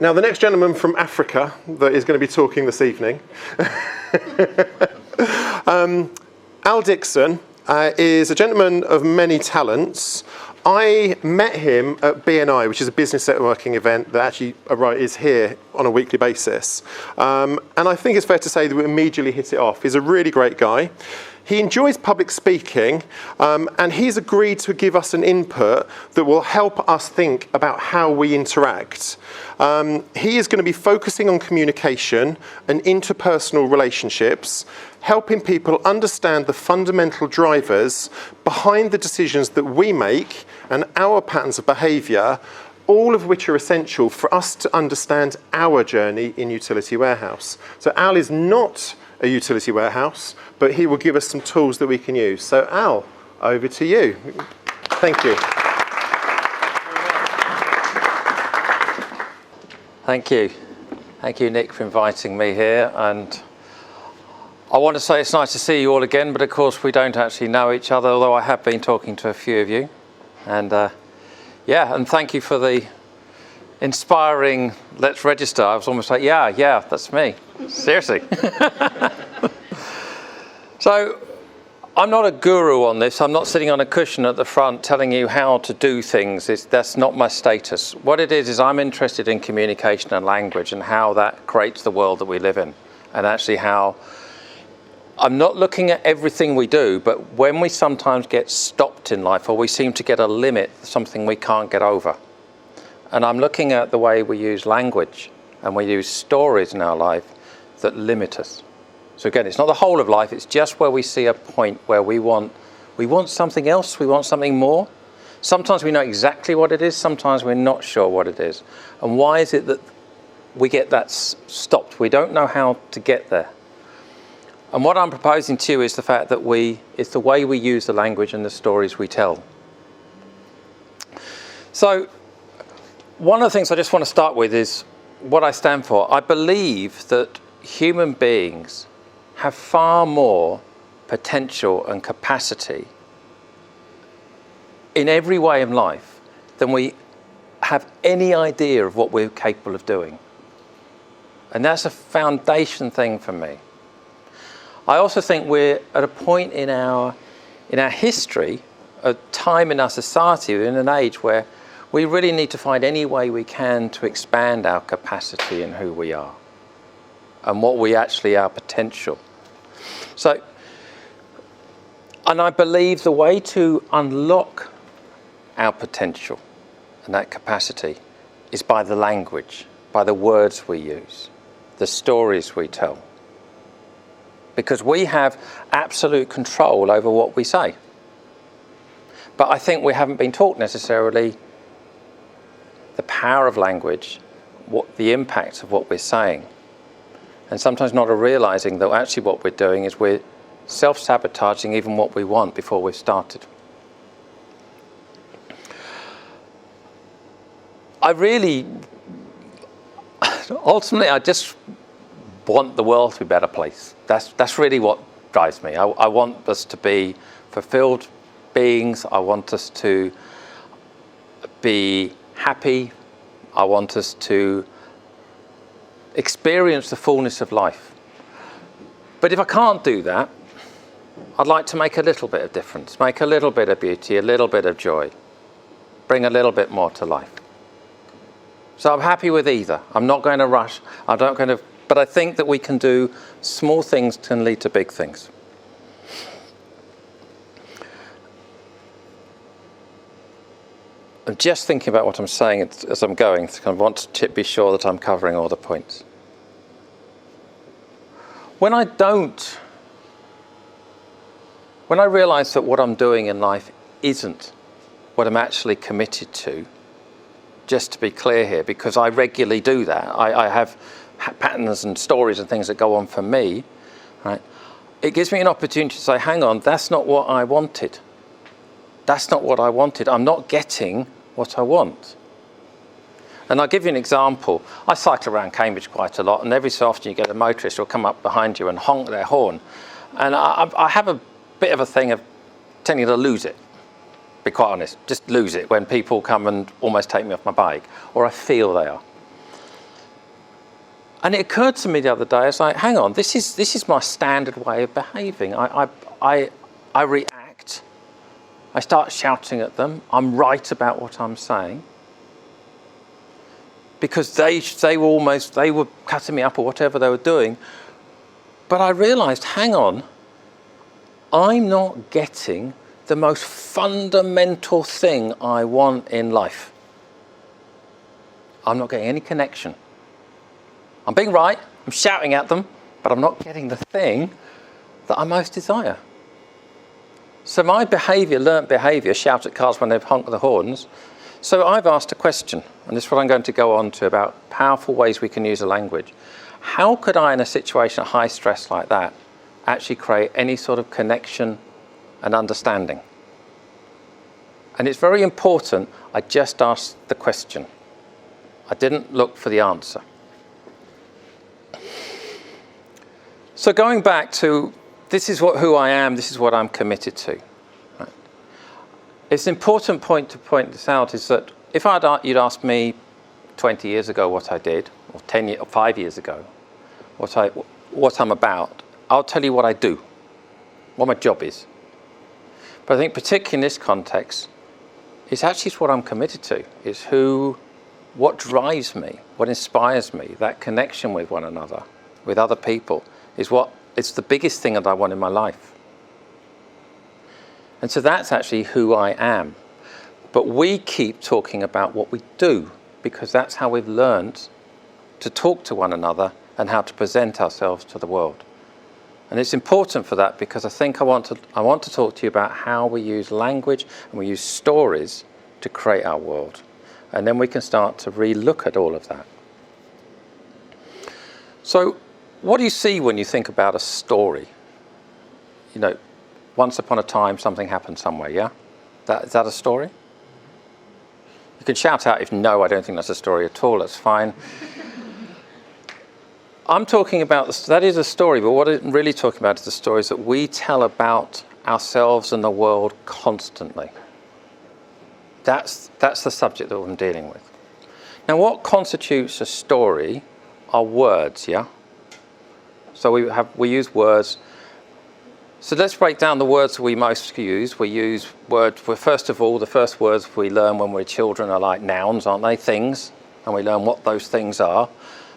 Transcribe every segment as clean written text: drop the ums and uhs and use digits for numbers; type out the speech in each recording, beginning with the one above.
Now, the next gentleman from Africa that is going to be talking this evening, Al Dixon, is a gentleman of many talents. I met him at BNI, which is a business networking event that actually is here on a weekly basis. And I think it's fair to say that we immediately hit it off. He's a really great guy. He enjoys public speaking, and he's agreed to give us an input that will help us think about how we interact. He is going to be focusing on communication and interpersonal relationships, helping people understand the fundamental drivers behind the decisions that we make and our patterns of behaviour, all of which are essential for us to understand our journey in utility warehouse. So Al is not a utility warehouse, but he will give us some tools that we can use. So Al, over to you. Thank you. Thank you. Thank you, Nick, for inviting me here. And I want to say it's nice to see you all again, but of course we don't actually know each other, although I have been talking to a few of you. And and thank you for the inspiring let's register. I was almost like, yeah, that's me. Seriously. So I'm not a guru on this. I'm not sitting on a cushion at the front telling you how to do things. That's not my status. What it is I'm interested in communication and language and how that creates the world that we live in. And actually how I'm not looking at everything we do, but when we sometimes get stopped in life or we seem to get a limit, something we can't get over. And I'm looking at the way we use language and we use stories in our life that limit us. So again, it's not the whole of life, it's just where we see a point where we want something else, we want something more. Sometimes we know exactly what it is, sometimes we're not sure what it is. And why is it that we get that stopped? We don't know how to get there. And what I'm proposing to you is the fact that it's the way we use the language and the stories we tell. So one of the things I just want to start with is what I stand for. I believe that human beings have far more potential and capacity in every way in life than we have any idea of what we're capable of doing. And that's a foundation thing for me. I also think we're at a point in our history, a time in our society, in an age where we really need to find any way we can to expand our capacity in who we are and what we actually are potential. So, and I believe the way to unlock our potential and that capacity is by the language, by the words we use, the stories we tell. Because we have absolute control over what we say. But I think we haven't been taught necessarily the power of language, what the impact of what we're saying. And sometimes not realizing that actually what we're doing is we're self-sabotaging even what we want before we've started. Ultimately, I just want the world to be a better place. That's really what drives me. I want us to be fulfilled beings. I want us to be happy. I want us to experience the fullness of life. But if I can't do that, I'd like to make a little bit of difference, make a little bit of beauty, a little bit of joy, bring a little bit more to life. So I'm happy with either. I'm not going to rush. But I think that we can do small things can lead to big things. I'm just thinking about what I'm saying as I'm going. I want to be sure that I'm covering all the points. When I realise that what I'm doing in life isn't what I'm actually committed to, just to be clear here, because I regularly do that. I have patterns and stories and things that go on for me, right? It gives me an opportunity to say, hang on, that's not what I wanted. That's not what I wanted. I'm not getting what I want. And I'll give you an example. I cycle around Cambridge quite a lot, and every so often you get a motorist who'll come up behind you and honk their horn. And I have a bit of a thing of tending to lose it, be quite honest, just lose it when people come and almost take me off my bike, or I feel they are. And it occurred to me the other day, I was like, hang on, this is my standard way of behaving. I react. I start shouting at them. I'm right about what I'm saying. Because they were cutting me up or whatever they were doing. But I realised, hang on, I'm not getting the most fundamental thing I want in life. I'm not getting any connection. I'm being right, I'm shouting at them, but I'm not getting the thing that I most desire. So my behaviour, learnt behaviour, shout at cars when they honk the horns. So I've asked a question, and this is what I'm going to go on to, about powerful ways we can use a language. How could I, in a situation of high stress like that, actually create any sort of connection and understanding? And it's very important I just asked the question. I didn't look for the answer. So going back to, this is who I am, this is what I'm committed to. Right? It's an important point to point this out, is that if you'd asked me 20 years ago what I did, or 5 years ago, what I'm about, I'll tell you what I do, what my job is. But I think particularly in this context, it's actually what I'm committed to. It's what drives me, what inspires me, that connection with one another, with other people, it's the biggest thing that I want in my life. And so that's actually who I am. But we keep talking about what we do, because that's how we've learned to talk to one another and how to present ourselves to the world. And it's important for that, because I think I want to talk to you about how we use language and we use stories to create our world. And then we can start to re-look at all of that. So what do you see when you think about a story? You know, once upon a time something happened somewhere, yeah? Is that a story? You can shout out if no, I don't think that's a story at all, that's fine. I'm talking about, that is a story, but what I'm really talking about is the stories that we tell about ourselves and the world constantly. That's the subject that I'm dealing with. Now, what constitutes a story are words, yeah? So we use words. So let's break down the words we most use. We use words, first of all, the first words we learn when we're children are like nouns, aren't they? Things. And we learn what those things are.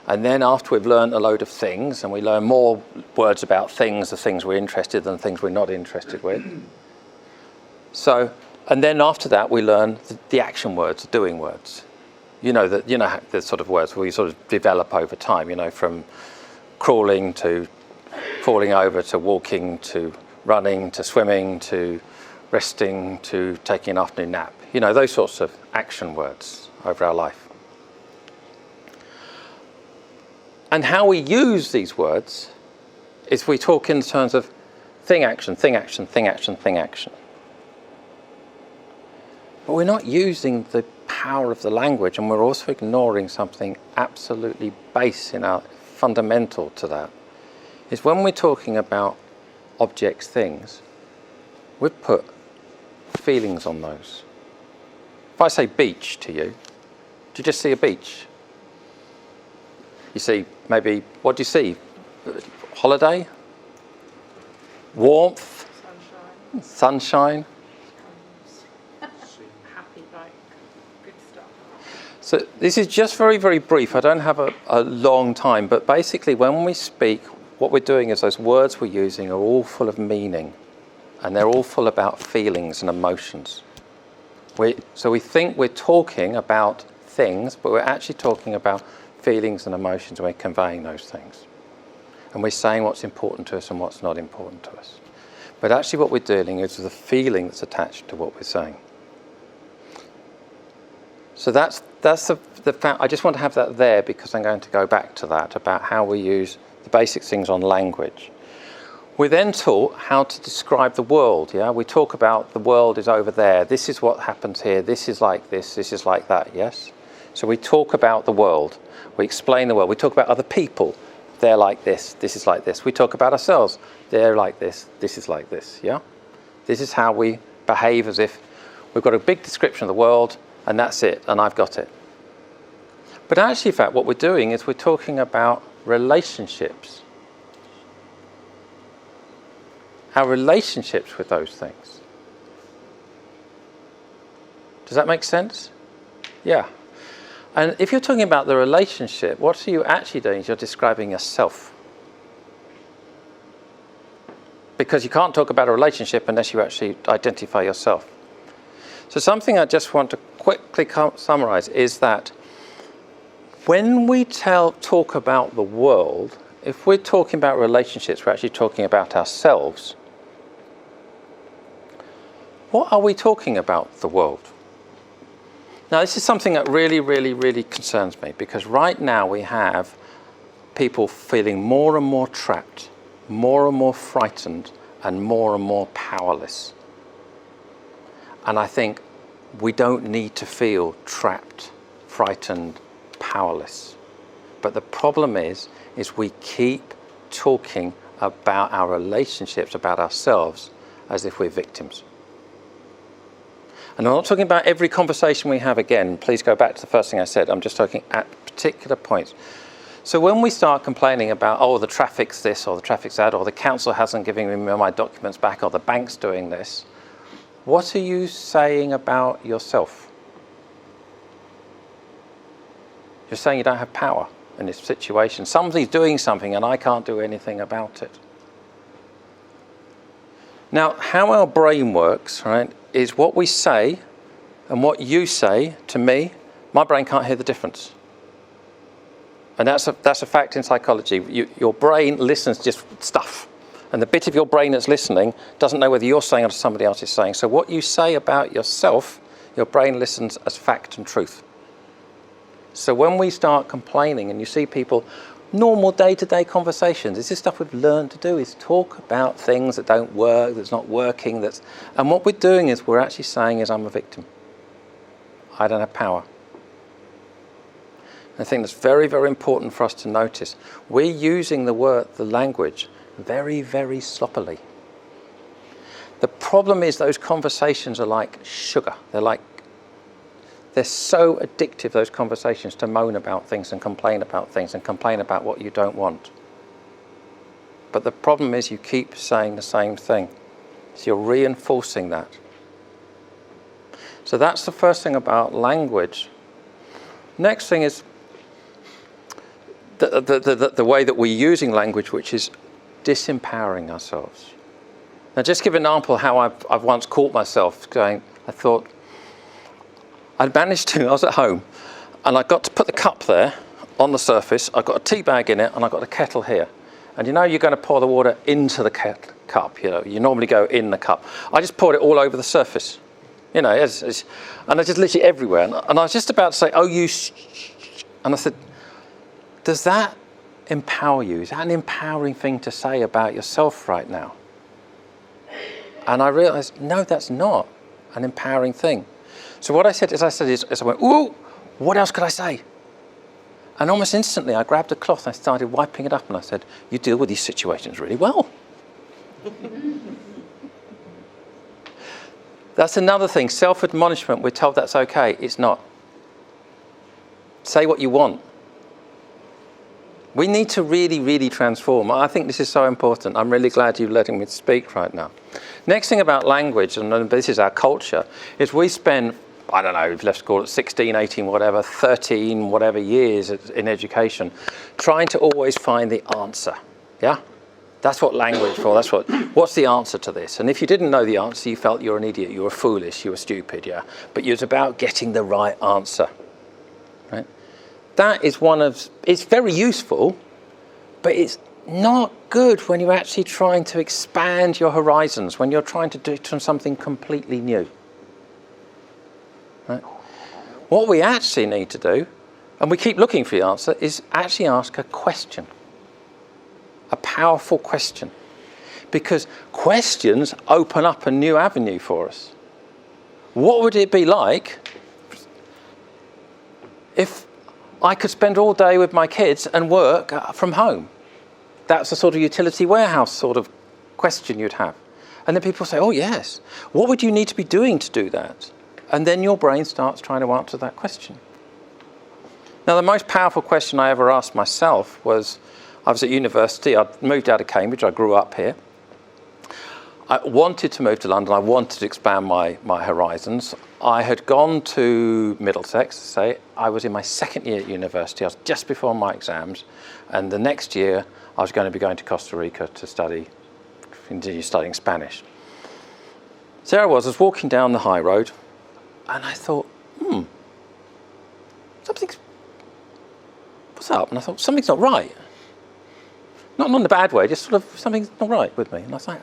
And then after we've learned a load of things, and we learn more words about things, the things we're interested in, things we're not interested with. So, and then after that, we learn the action words, the doing words. You know the sort of words we sort of develop over time. You know, from crawling to falling over to walking to running to swimming to resting to taking an afternoon nap. You know, those sorts of action words over our life. And how we use these words is we talk in terms of thing, action, thing, action, thing, action, thing, action. But we're not using the power of the language, and we're also ignoring something absolutely fundamental to that. Is when we're talking about objects, things, we've put feelings on those. If I say beach to you, do you just see a beach? You see, maybe, what do you see? Holiday? Warmth? Sunshine? Happy, like, good stuff. So this is just very, very brief. I don't have a long time, but basically when we speak, what we're doing is those words we're using are all full of meaning, and they're all full about feelings and emotions. So we think we're talking about things, but we're actually talking about feelings and emotions, and we're conveying those things. And we're saying what's important to us and what's not important to us. But actually what we're dealing is with the feeling that's attached to what we're saying. So that's the I just want to have that there, because I'm going to go back to that, about how we use the basic things on language. We're then taught how to describe the world, yeah? We talk about the world is over there, this is what happens here, this is like this is like that, yes? So we talk about the world, we explain the world, we talk about other people, they're like this is like this. We talk about ourselves, they're like this is like this, yeah? This is how we behave, as if we've got a big description of the world, and that's it, and I've got it. But actually, in fact, what we're doing is we're talking about relationships. Our relationships with those things. Does that make sense? Yeah. And if you're talking about the relationship, what are you actually doing is you're describing yourself. Because you can't talk about a relationship unless you actually identify yourself. So something I just want to quickly summarize is that when we talk about the world, if we're talking about relationships, we're actually talking about ourselves. What are we talking about the world? Now, this is something that really, really, really concerns me, because right now we have people feeling more and more trapped, more and more frightened, and more powerless. And I think we don't need to feel trapped, frightened, powerless. But the problem is we keep talking about our relationships, about ourselves, as if we're victims. And I'm not talking about every conversation we have again. Please go back to the first thing I said. I'm just talking at particular points. So when we start complaining about, oh, the traffic's this, or the traffic's that, or the council hasn't given me my documents back, or the bank's doing this, what are you saying about yourself? You're saying you don't have power in this situation. Somebody's doing something and I can't do anything about it. Now, how our brain works, right, is what we say and what you say to me, my brain can't hear the difference. And that's a fact in psychology. Your brain listens to just stuff. And the bit of your brain that's listening doesn't know whether you're saying it or somebody else is saying. So what you say about yourself, your brain listens as fact and truth. So when we start complaining and you see people, normal day-to-day conversations, this is stuff we've learned to do, is talk about things that don't work, that's not working. And what we're doing is we're actually saying is I'm a victim. I don't have power. I think that's very, very important for us to notice. We're using the language very, very sloppily. The problem is those conversations are like sugar. They're so addictive, those conversations, to moan about things and complain about things and complain about what you don't want. But the problem is you keep saying the same thing. So you're reinforcing that. So that's the first thing about language. Next thing is the way that we're using language, which is disempowering ourselves. Now, just give an example how I've once caught myself going, I thought, I was at home, and I got to put the cup there on the surface, I've got a tea bag in it, and I've got a kettle here. And you're going to pour the water into the cup, you normally go in the cup. I just poured it all over the surface, and I just literally everywhere. And I was just about to say, and I said, does that empower you? Is that an empowering thing to say about yourself right now? And I realized, no, that's not an empowering thing. So what I said is I went, ooh, what else could I say? And almost instantly I grabbed a cloth and I started wiping it up and I said, you deal with these situations really well. That's another thing, self-admonishment, we're told that's okay. It's not. Say what you want. We need to really, really transform. I think this is so important. I'm really glad you're letting me speak right now. Next thing about language, and this is our culture, is we spend, I don't know, let's call it 16, 18, whatever, 13, whatever years in education, trying to always find the answer. Yeah? That's what language for. What's the answer to this? And if you didn't know the answer, you felt you're an idiot, you were foolish, you were stupid, yeah? But it was about getting the right answer. Right? That is it's very useful, but it's not good when you're actually trying to expand your horizons, when you're trying to do something completely new. Right? What we actually need to do, and we keep looking for the answer, is actually ask a question. A powerful question. Because questions open up a new avenue for us. What would it be like if I could spend all day with my kids and work from home? That's the sort of utility warehouse sort of question you'd have. And then people say, oh yes, what would you need to be doing to do that? And then your brain starts trying to answer that question. Now, the most powerful question I ever asked myself was, I was at university, I'd moved out of Cambridge, I grew up here. I wanted to move to London, I wanted to expand my horizons. I had gone to Middlesex, say, I was in my second year at university, I was just before my exams, and the next year I was going to be going to Costa Rica to continue studying Spanish. So there I was walking down the high road, and I thought, what's up? And I thought, something's not right. Not in a bad way, just sort of something's not right with me. And I was like,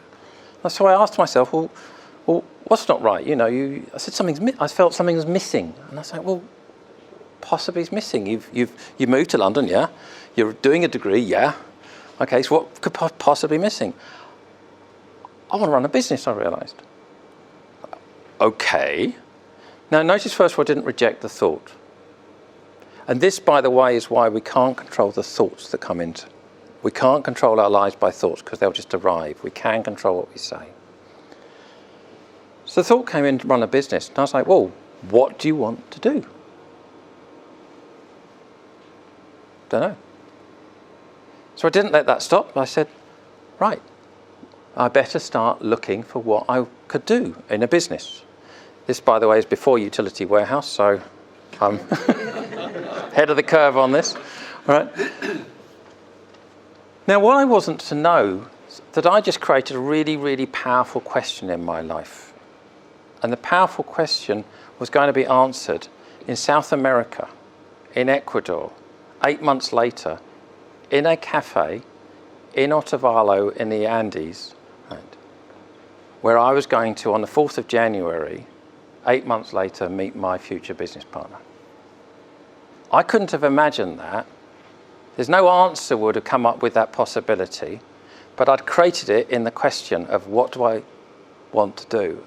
so I asked myself, well, what's not right? I said I felt something was missing. And I was like, well, possibly it's missing. You've moved to London, yeah? You're doing a degree, yeah? Okay, so what could possibly be missing? I want to run a business, I realised. Okay. Now, notice first of all, I didn't reject the thought. And this, by the way, is why we can't control the thoughts that come into. We can't control our lives by thoughts because they'll just arrive. We can control what we say. So the thought came in to run a business. And I was like, well, what do you want to do? Don't know. So I didn't let that stop. I said, right, I better start looking for what I could do in a business. This, by the way, is before Utility Warehouse, so I'm ahead of the curve on this. All right. Now, what I wasn't to know is that I just created a really, really powerful question in my life. And the powerful question was going to be answered in South America, in Ecuador, 8 months later, in a cafe in Otavalo in the Andes, right, where I was going to, on the 4th of January, 8 months later, meet my future business partner. I couldn't have imagined that. There's no answer would have come up with that possibility, but I'd created it in the question of what do I want to do.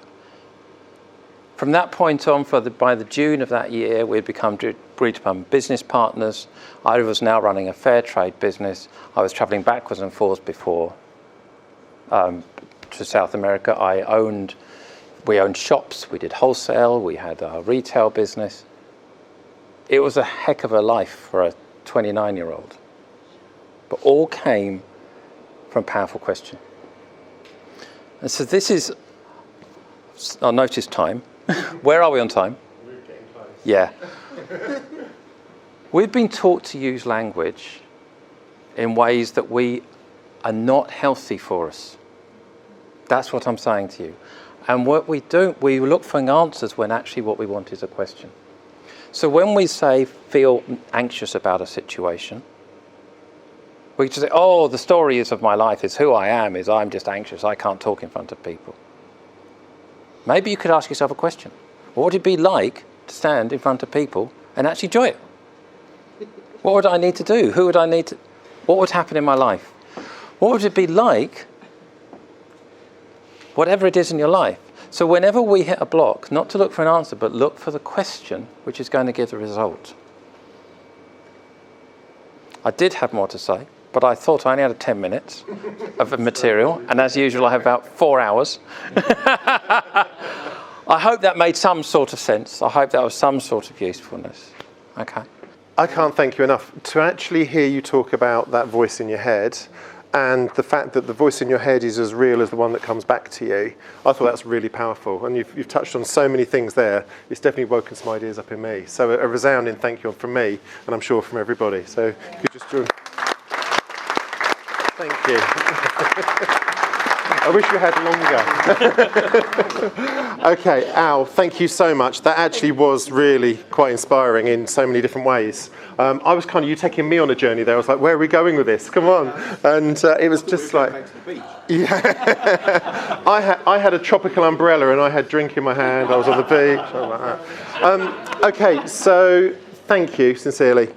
From that point on, by the June of that year, we'd agreed to become business partners. I was now running a fair trade business. I was travelling backwards and forwards before to South America. We owned shops, we did wholesale, we had a retail business. It was a heck of a life for a 29-year-old. But all came from a powerful question. And so this is, I'll notice time. Where are we on time? We're getting close. Yeah. We've been taught to use language in ways that we are not healthy for us. That's what I'm saying to you. And what we do, we look for answers when actually what we want is a question. So when we say feel anxious about a situation, we just say, oh, the story of my life is who I am, is I'm just anxious, I can't talk in front of people. Maybe you could ask yourself a question. What would it be like to stand in front of people and actually enjoy it? What would I need to do? What would happen in my life? What would it be like, whatever it is in your life? So whenever we hit a block, not to look for an answer, but look for the question which is going to give the result. I did have more to say, but I thought I only had 10 minutes of material, and as usual I have about 4 hours. I hope that made some sort of sense. I hope that was some sort of usefulness. Okay. I can't thank you enough. To actually hear you talk about that voice in your head and the fact that the voice in your head is as real as the one that comes back to you, I thought that's really powerful. And you've touched on so many things there. It's definitely woken some ideas up in me. So a resounding thank you from me, and I'm sure from everybody. So if you just join. Thank you. I wish we had longer. Okay, Al, thank you so much. That actually was really quite inspiring in so many different ways. I was kind of you taking me on a journey there. I was like, where are we going with this? Come on. And it was just like... Yeah. I had a tropical umbrella and I had drink in my hand. I was on the beach. Like that. Okay, so thank you sincerely.